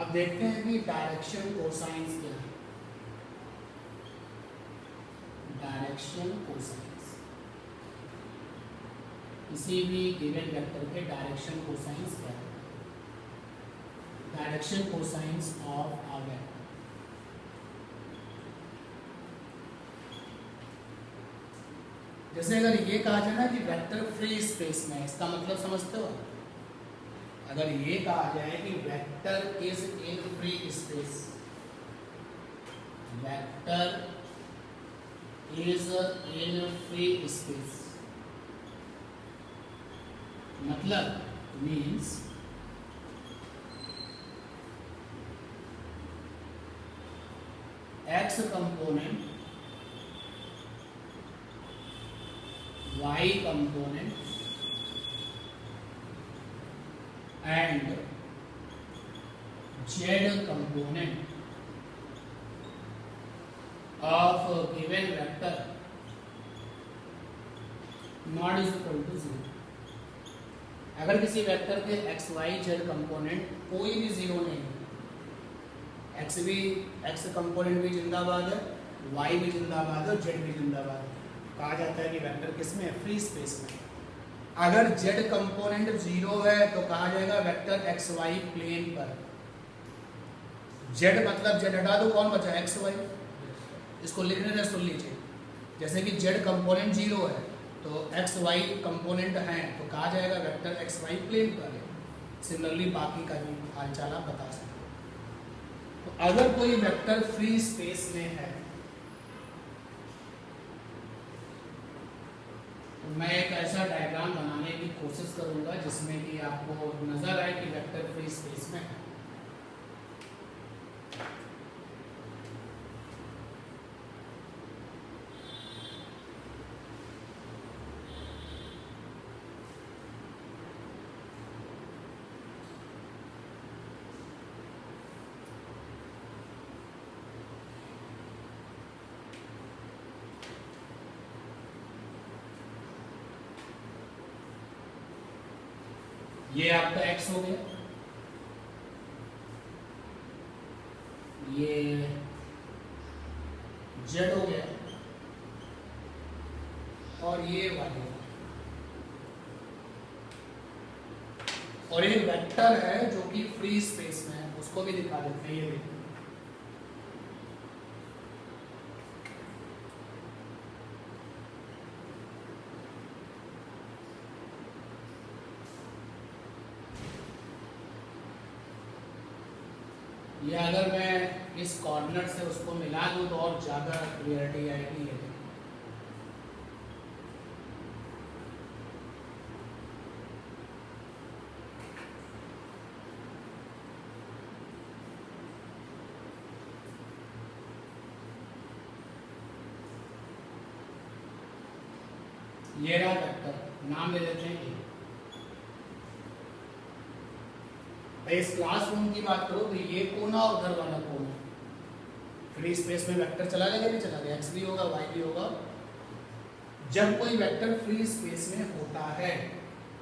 अब देखते हैं कि डायरेक्शन कोसाइंस क्या है। डायरेक्शन कोसाइंस, किसी भी गिवन वेक्टर के डायरेक्शन कोसाइंस क्या है। Direction cosines of a vector, जैसे अगर ये कहा जाए ना कि वेक्टर फ्री स्पेस में है, इसका मतलब समझते हो। अगर ये कहा जाए कि vector is in free space, vector is in free space, मतलब means x component, y component and z component of a given vector not is equal to 0। अगर किसी वेक्टर के x y z कंपोनेंट कोई भी zero नहीं है, x component भी जिंदाबाद है, y भी जिंदाबाद है और z भी जिंदाबाद है, कहा जाता है कि वेक्टर किसमें है, फ्री स्पेस में। अगर z कंपोनेंट जीरो है तो कहा जाएगा वेक्टर एक्स वाई प्लेन पर। z मतलब z हटा दो, कौन बचा, एक्स वाई। इसको लिखने में सुन लीजिए, जैसे कि z कंपोनेंट जीरो है तो एक्स वाई कंपोनेंट है तो कहा जाएगा वेक्टर एक्स वाई प्लेन पर है। सिमिलरली बाकी का भी हालचाल आप बता सकते हो। तो अगर कोई वेक्टर फ्री स्पेस में है तो मैं एक ऐसा डायग्राम बनाने की कोशिश करूंगा जिसमें कि आपको नजर आए कि वेक्टर फ्री स्पेस में है। ये आपका x हो गया, ये z हो गया और ये y हो गया। और एक वेक्टर है जो कि फ्री स्पेस में है, उसको भी दिखा देते हैं। ये देखिए, ये अगर मैं इस कॉर्नर से उसको मिला दूं तो और ज्यादा क्लियरिटी आएगी। ये ये रहा वेक्टर, नाम ले लेते हैं ए। इस क्लासरूम की बात करो तो ये कोना और उधर वाला कोना, फ्री स्पेस में वेक्टर चला गया नहीं चला गया, एक्स भी होगा वाई भी होगा। जब कोई वेक्टर फ्री स्पेस में होता है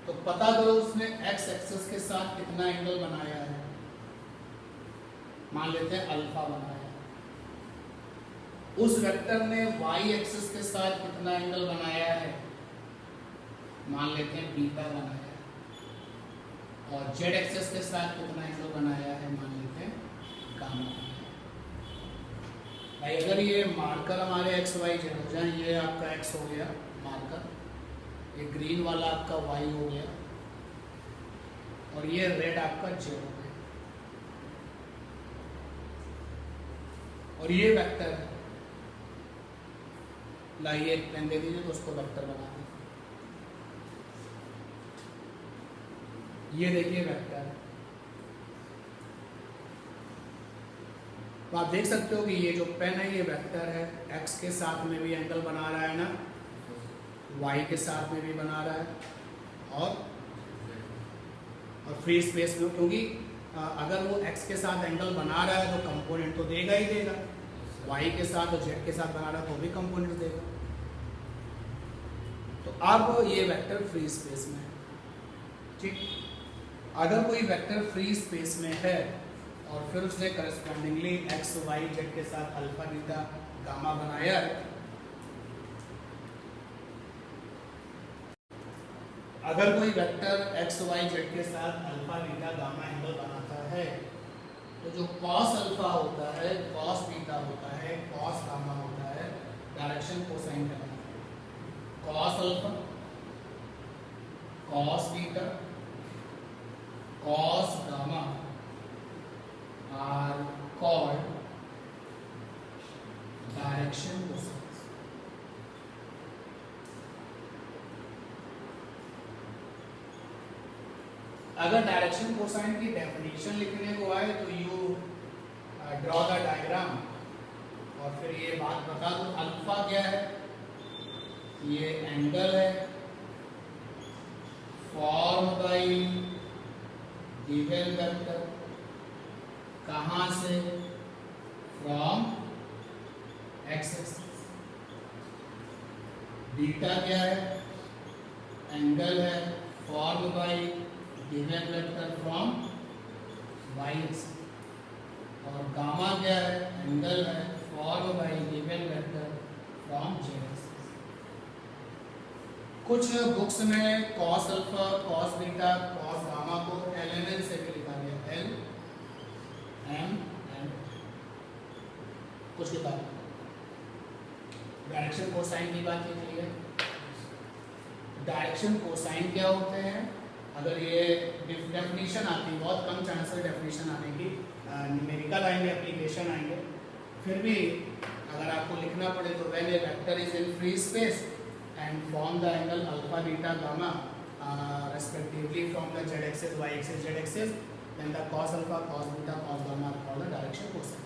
तो पता करो उसने एक्स एक्सिस के साथ कितना एंगल बनाया है। मान लेते हैं अल्फा बनाया, उस वेक्टर ने वाई एक्सिस के साथ कितना एंगल बनाया है, मान लेते हैं बीटा बनाया, और जेड एक्सिस के साथ कितना एंगल बनाया है, मान लेते हैं गामा बनाया। भाई अगर ये मार्कर हमारे एक्स वाई जेड हो जाए, ये आपका एक्स हो गया मार्कर, ये ग्रीन वाला आपका वाई हो गया और ये रेड आपका जेड हो गया, और ये वेक्टर है। लाइए एक पेन दे दीजिए तो उसको वेक्टर बना दें। ये देखिए वेक्टर, तो आप देख सकते हो कि ये जो पेन है ये वेक्टर है, एक्स के साथ में भी एंगल बना रहा है ना, वाई के साथ में भी बना रहा है, और फ्री स्पेस में, क्योंकि अगर वो एक्स के साथ एंगल बना रहा है तो कंपोनेंट तो देगा ही देगा, वाई के साथ और जेड के साथ बना रहा है तो भी कंपोनेंट देगा। तो अब ये वेक्टर फ्री स्पेस में है, ठीक। अगर कोई वेक्टर फ्री स्पेस में है और फिर उसने करस्पॉन्डिंगली एक्स वाई जेड के साथ अल्फा बीटा गामा बनाया। अगर कोई वेक्टर एक्स वाई जेड के साथ अल्फा बीटा गामा एंगल बनाता है तो जो कॉस अल्फा होता है, कॉस बीटा होता है, कॉस गामा होता है, डायरेक्शन कोसाइन का बनाता है। Cos alpha, cos beta, cos gamma are called direction cosine. अगर डायरेक्शन कोसाइन की डेफिनेशन लिखने को आए तो यू ड्रॉ द डायग्राम और फिर ये बात बता दो अल्फा क्या है, ये एंगल है फॉर्म बाय गिवन वेक्टर, कहां से, फ्रॉम एक्स एक्सिस। बीटा क्या है, एंगल है form by given vector from y axis. और गामा क्या है, एंगल है form by given vector from z axis. कुछ बुक्स में cos alpha, cos beta, cos gamma को ln से भी लिखा गया, l m n। कुछ किताब डायरेक्शन कोसाइन की बात की गई है। डायरेक्शन कोसाइन क्या होते हैं, अगर ये डेफिनेशन आती है, बहुत कम चांस है डेफिनेशन आने की, न्यूमेरिकल आएंगे, एप्लीकेशन आएंगे, फिर भी अगर आपको लिखना पड़े तो when a vector is in free space and form the angle alpha beta gamma respectively from the z axis, y axis, z axis, then the cos alpha, cos beta, cos gamma are called the direction cosine.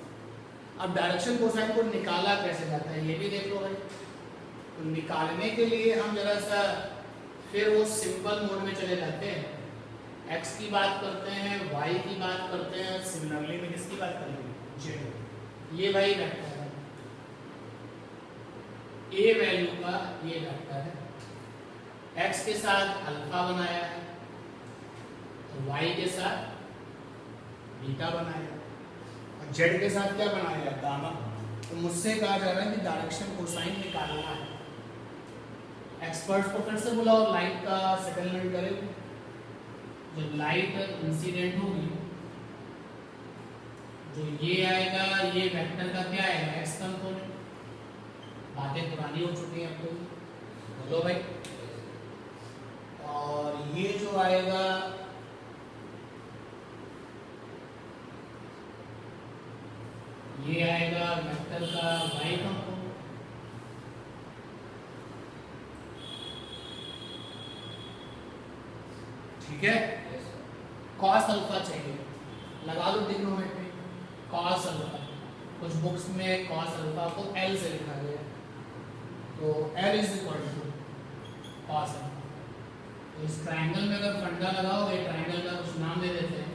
अब direction cosine को निकाला कैसे जाता है ये भी देख लो भाई। तो निकालने के लिए हम जरा सा फिर वो सिंपल मोड में चले जाते हैं, x की बात करते हैं, y की बात करते हैं, सिमिलरली में किसकी बात करेंगे, z। ये भाई वेक्टर है, a वैल्यू का ये वेक्टर है, x के साथ अल्फा बनाया है, तो y के साथ बीटा बनाया, और z के साथ क्या बनाया है, गामा। तो मुझसे कहा जा रहा है कि डायरेक्शन कोसाइन निकालना है। एक्सपर्ट्स को फिर से बुलाओ, लाइट का सेटलमेंट करें। जब लाइट इंसिडेंट होगी, जो ये आएगा, ये वेक्टर का क्या आएगा, एक्स कंपोनेंट। बातें पुरानी हो चुकी हैं आपको, बोलो भाई। और ये जो आएगा, ये आएगा वेक्टर का वाई कंपोनेंट। ठीक है, कॉस अल्फा चाहिए, लगा दो ट्रिग्नोमेट्री, कॉस अल्फा। कुछ बुक्स में कॉस अल्फा को एल से लिखा गया है, तो L is equal to cos alpha. तो इस ट्रायंगल में अगर फंडा लगाओगे, ट्रायंगल का कुछ नाम दे देते हैं।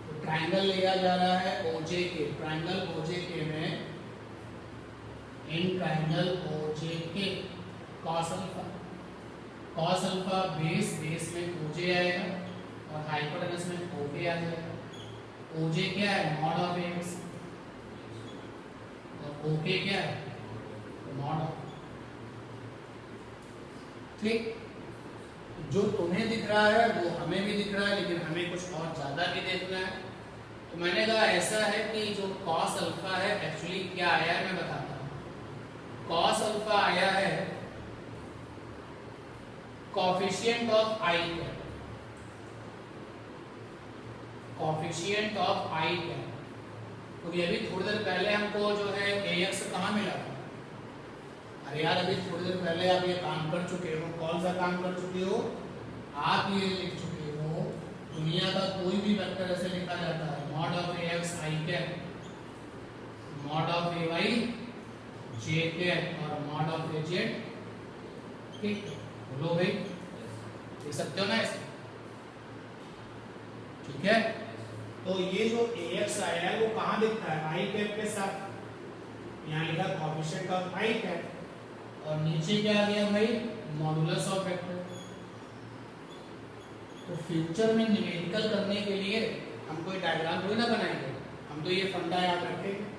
तो ट्रायंगल लिया जा रहा है OJK, ट्रायंगल OJK में, in triangle OJK cos alpha, cos alpha base, base में OJ आएगा और हाइपोटेनस में OK आ जाएगा। OJ क्या है, मॉड ऑफ AX, और OK क्या है, मॉड ऑफ। ठीक, जो तुम्हें दिख रहा है वो हमें भी दिख रहा है, लेकिन हमें कुछ और ज्यादा भी देखना है। तो मैंने कहा ऐसा है कि जो कॉस अल्फा है एक्चुअली क्या आया है मैं बताता हूँ। कॉस अल्फा आया है coefficient of i cap, coefficient of i cap. तो ये अभी थोड़ी देर पहले हमको जो है ax कहाँ मिला था, अरे यार अभी थोड़ी देर पहले आप ये काम कर चुके हो। कौन सा काम कर चुके हो, आप ये लिख चुके हो, दुनिया का कोई भी वेक्टर ऐसे लिखा जाता है, mod of ax i cap, mod of ay j cap और मॉड ऑफ az। ठीक, बोलो भाई, देख सकते हो ना ऐसे, ठीक है। तो ये जो ax आया है वो कहाँ दिखता है, i कैप के साथ, यहाँ लिखा कोफिशिएंट ऑफ i कैप, और नीचे क्या आ गया भाई, मॉडुलस ऑफ वेक्टर। तो फ्यूचर में न्यूमेरिकल करने के लिए हम कोई डायग्राम थोड़ी ना बनाएंगे, हम तो ये फंडा याद रखेंगे।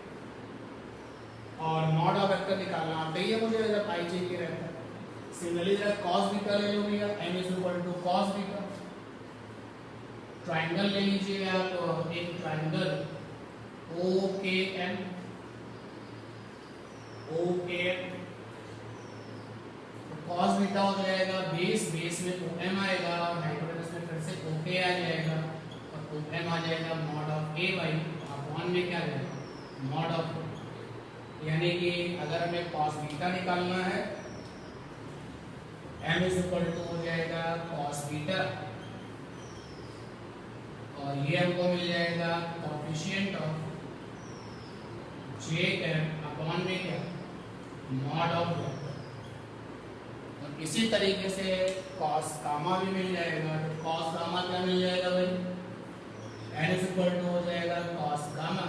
और मॉड ऑफ वेक्टर निकालना आता ही है मुझे अगर आई जे के रहता है। सिमिलरली जरा कॉस बीटा ले लो भैया, m is equal to cos beta. Triangle ले लीजिए आप, एक ट्राइंगल ओ के एम, ओ के एम, कॉस बीटा हो जाएगा बेस, बेस में ओ एम आएगा और हाइपोटेनस में फिर से ओ के आ जाएगा और ओ एम आ जाएगा mod of A by upon में क्या जाएगा मॉड ऑफ। यानी कि अगर हमें कॉस बीटा निकालना है m इज इक्वल टू हो जाएगा कॉस बीटा और ये हमको मिल जाएगा coefficient of j cap upon में क्या मॉड ऑफ वेक्टर। और इसी तरीके से कॉस गामा भी मिल जाएगा। तो कॉस गामा क्या मिल जाएगा भाई, n इज इक्वल टू हो जाएगा cos gamma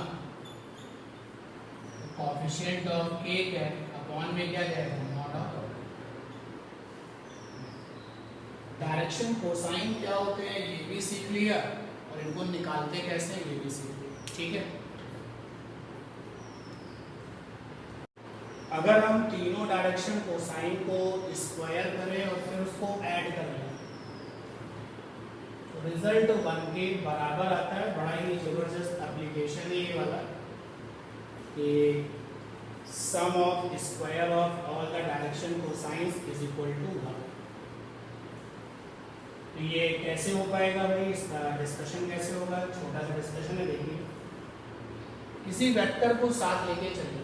coefficient of k cap upon में क्या जाएगा मॉड ऑफ। डायरेक्शन कोसाइन क्या होते हैं ये भी सीख लिया और इनको निकालते कैसे हैं ये भी सीख लिया, ठीक है। अगर हम तीनों डायरेक्शन कोसाइन को स्क्वायर करें और फिर उसको ऐड कर लें तो रिजल्ट 1 के बराबर आता है। बड़ा ही जबरदस्त एप्लीकेशन है ये वाला कि sum of square of all the direction cosines is equal to 1। तो ये कैसे हो पाएगा भाई, इसका डिस्कशन कैसे होगा, छोटा सा डिस्कशन है देखिए। किसी वेक्टर को साथ लेके चलिए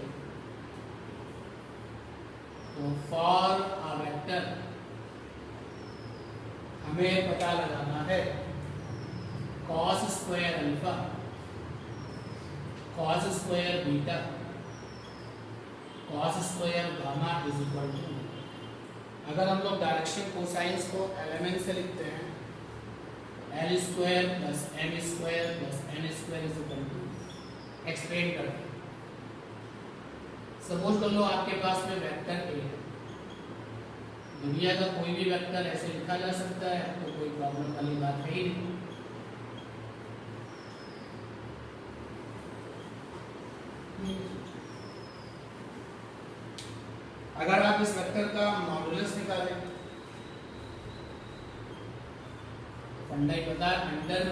तो फॉर अ वेक्टर हमें पता लगाना है cos square alpha, cos square beta, cos square gamma is equal to. अगर हम लोग डायरेक्शन कोसाइंस को एलिमेंट से लिखते हैं L square plus M square plus N square is equal to explain करते हैं। सपोज कर लो आपके पास में वेक्टर ए है, दुनिया का कोई भी वेक्टर ऐसे लिखा जा सकता है तो कोई प्रॉब्लम वाली बात है ही नहीं। अगर आप इस वेक्टर का मॉडुलस निकालें फंडा ही पता है, under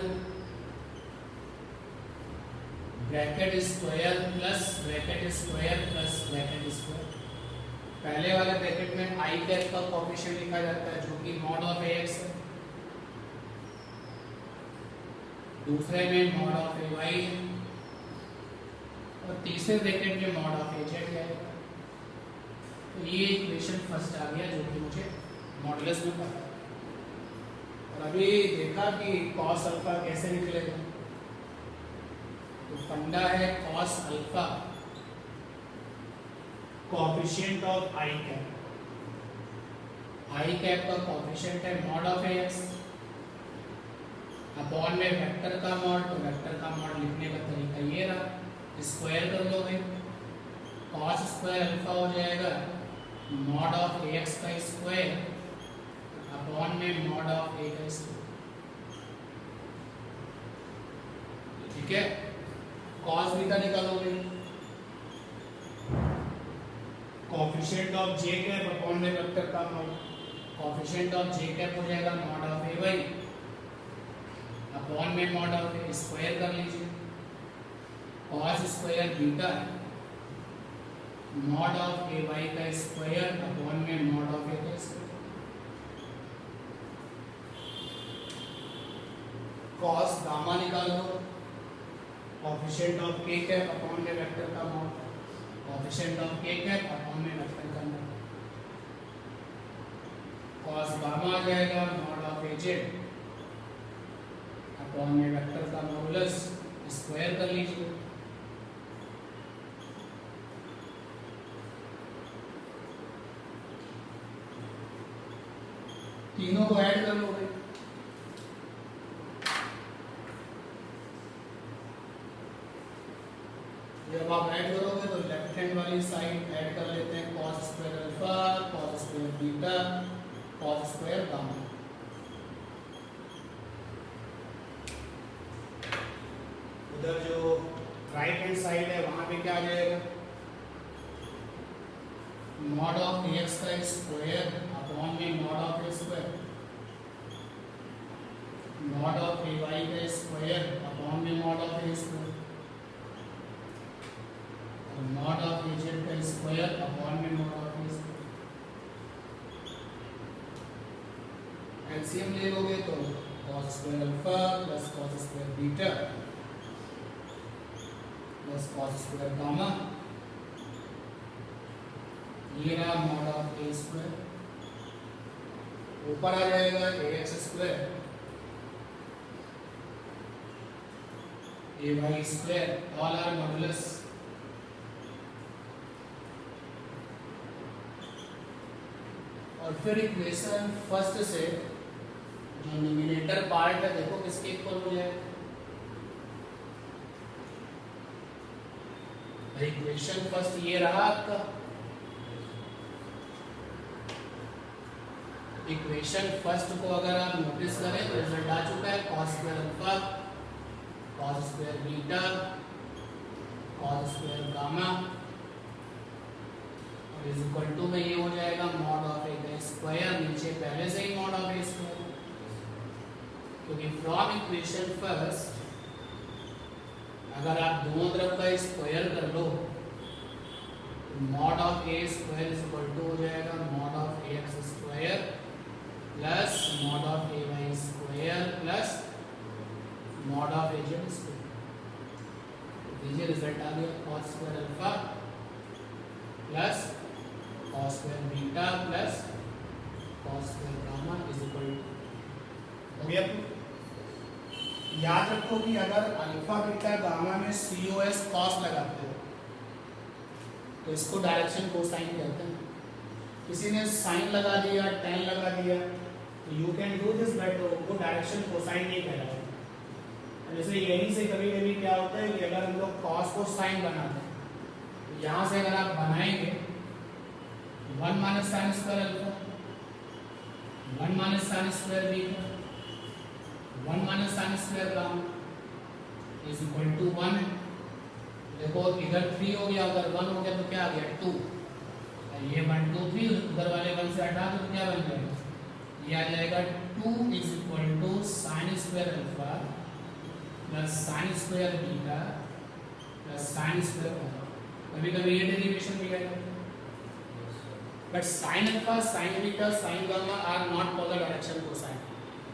bracket square plus bracket square plus bracket square. पहले वाले ब्रैकेट में आई कैप का कोएफिशिएंट लिखा जाता है जो कि मॉड ऑफ एक्स है, दूसरे में मॉड ऑफ ए वाई है और तीसरे ब्रैकेट में मॉड ऑफ ए जेड है। तो ये इक्वेशन फर्स्ट आ गया जो कि मुझे मॉडुलस में पता है। और अभी देखा कि कॉस अल्फा कैसे निकलेगा, तो फंडा है cos alpha coefficient of I cap. I cap का कोएफिशिएंट है मॉड ऑफ एक्स अपॉन में वेक्टर का मॉड। तो वेक्टर का मॉड लिखने का तरीका ये रहा, स्क्वायर कर लो भाई, कॉस स्क्वायर अल्फा हो जाएगा मॉड ऑफ एक्स का स्क्वायर अपॉन में मॉड ऑफ ए का स्क्वायर, ठीक है। कॉस बीटा निकालोगे coefficient of J cap upon में वेक्टर का mod, coefficient of J cap हो जाएगा mod of A Y upon में मॉड ऑफ ए, स्क्वायर कर लीजिए cos square beta mod of A Y का स्क्वायर अपॉन में मॉड ऑफ ए का स्क्वायर। कॉस गामा निकालो कोएफिशिएंट ऑफ के कैप अपॉन में वेक्टर का मॉड, कोएफिशिएंट ऑफ के कैप अपॉन में वेक्टर का मॉड। कॉस गामा आ जाएगा mod of A Z upon में वेक्टर का मॉडुलस, स्क्वायर कर लीजिए तीनों को ऐड कर लोगे जब आप ऐड करोगे तो लेफ्ट हैंड वाली साइड ऐड कर लेते हैं cos square alpha, cos square beta, cos square gamma. पे क्या आ जाएगा, मॉड ऑफ एक्स का स्क्वायर अपॉन में mod of A square, mod of A Y का स्क्वायर अपॉन में मॉड ऑफ ए स्क्वायर, और मॉड ऑफ ए जेड का स्क्वायर अपॉन में mod of A square. LCM ले लोगे तो cos square alpha plus cos square beta plus cos square gamma, ये रहा मॉड ऑफ ए स्क्वायर, ऊपर आ जाएगा a x square a Y square all are modulus, और फिर इक्वेशन फर्स्ट से जो न्यूमरेटर पार्ट है देखो किसके इक्वल हो जाए, इक्वेशन फर्स्ट ये रहा आपका, इक्वेशन फर्स्ट को अगर आप नोटिस करें तो रिजल्ट आ चुका है cos square alpha cos square beta cos square gamma और इज इक्वल टू में ये हो जाएगा मॉड ऑफ ए का स्क्वायर, नीचे पहले से ही मॉड ऑफ ए स्क्वायर, क्योंकि फ्रॉम इक्वेशन फर्स्ट अगर आप दोनों तरफ का स्क्वायर कर लो तो mod of A square is equal to हो जाएगा mod of A x square plus mod of A Y square plus mod of A Z square. दीजिए रिजल्ट आ गया cos square alpha plus cos square beta plus cos square gamma is equal to, याद रखो कि अगर alpha beta gamma में COS cos लगाते हो तो इसको डायरेक्शन कोसाइन कहते हैं। किसी ने साइन लगा दिया tan लगा दिया तो you can do this but वो डायरेक्शन कोसाइन नहीं कहलाता। जैसे यहीं से कभी कभी क्या होता है कि अगर हम लोग cos को साइन बनाते हैं तो यहाँ से अगर आप बनाएंगे 1 minus sine square alpha 1 minus sine square beta 1 minus sine square gamma is equal to 1। देखो इधर 3 हो गया उधर 1 हो गया तो क्या आ गया 2, ये 1 2 3 उधर वाले 1 से हटा दो तो क्या बन जाएगा, ये आ जाएगा 2 is equal to sine square alpha plus sine square beta plus sine square gamma. कभी कभी ये डेरिवेशन भी आएगा, but sine alpha sine beta sine gamma are not polar direction cosine,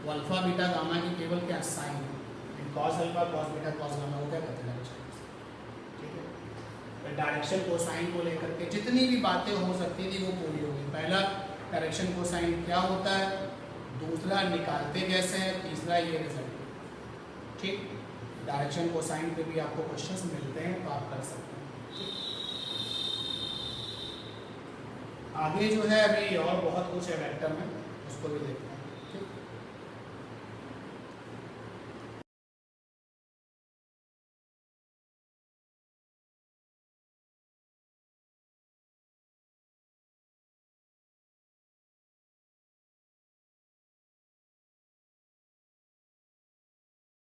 वो अल्फा बीटा गामा की केवल क्या साइन है, cos alpha cos beta cos gamma को क्या कहते हैं डायरेक्शन, ठीक है। तो डायरेक्शन कोसाइन को लेकर के जितनी भी बातें हो सकती थी वो पूरी हो गई। पहला डायरेक्शन कोसाइन क्या होता है, दूसरा निकालते कैसे हैं, तीसरा ये रिजल्ट, ठीक। डायरेक्शन कोसाइन पे भी आपको क्वेश्चंस मिलते हैं तो आप कर सकते हैं। आगे जो है अभी और बहुत कुछ है वेक्टर में, उसको भी देखते हैं।